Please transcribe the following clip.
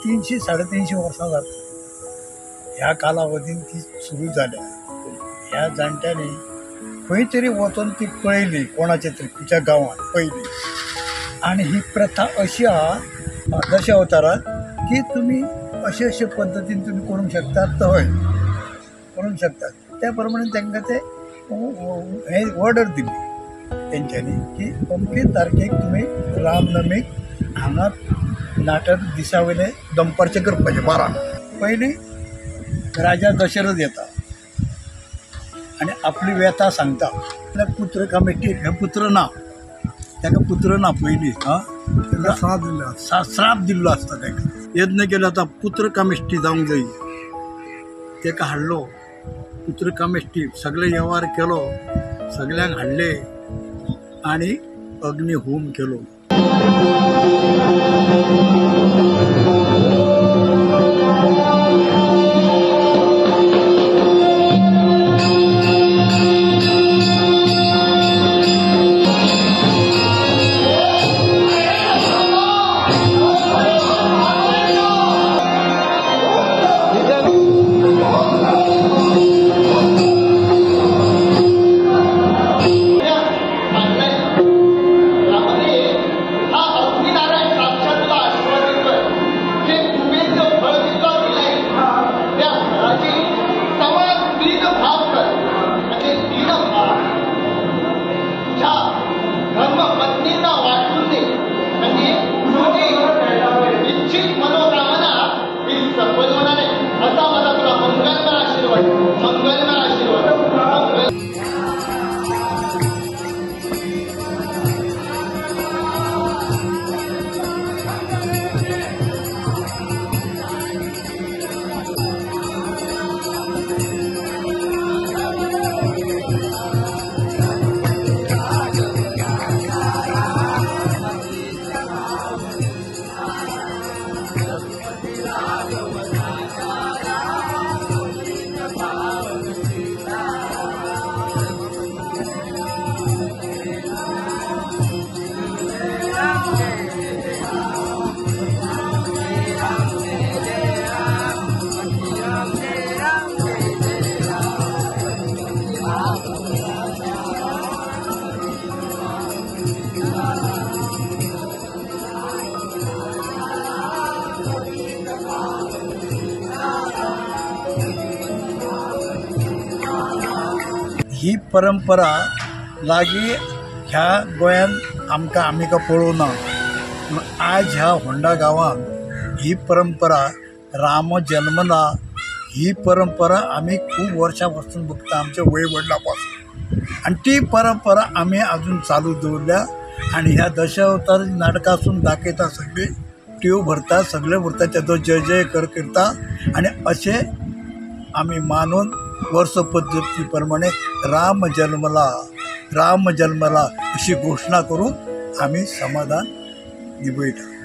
300 350 वर्सां जाता ह्या कालावधीन ती सुरू जाल्या। ह्या जाणट्यांनी खंय तरी वचून ती पळयली कोणाच्या तरी तुमच्या गांवांत पयली आनी ही प्रथा अशी आहा दशावतारांत की तुमी अशे अशे पद्दतीन तुमी करूंक शकतात तो हय करूंक शकतात। त्या प्रमाणे तांकां ते हे ऑर्डर दिली तेंच्यांनी की अमके तारखेक तुमी रामनमीक हांगा नाटक दिसा वयले दनपारचें करपाचें 12 पयलीं राजा दशरथ येता आनी आपली व्यथा सांगता। पुत्र कामेष्टी हे पुत्र ना ताका पुत्र ना पयलीं श्राप दिल्लो आसता ताका यत्न केलो आतां पुत्र कामेष्टी जावंक जाय ताका हाडलो पुत्र कामेष्टी सगळे वेव्हार केलो सगळ्यांक हाडले आनी अग्निहोम केलो। ही परंपरा लागी ह्या गोंयांत आमी पळोवना। आज ह्या होंडा गांवांत ही परंपरा राम जल्मला ही परंपरा आमी खूब वर्सां पासून बघता आमच्या वय वडिलां पासून आनी ती परंपरा आमी अजून चालू दवरल्या आनी ह्या दशावतार नाटकासून दाखयता सगळे ट्यो भरता सगळे भरता त्याचो जय जय करता आनी अशें आमी मानून वर्ष पद्धती प्रमाणे राम जल्मला अशी घोषणा करून आमी समाधान निभयता।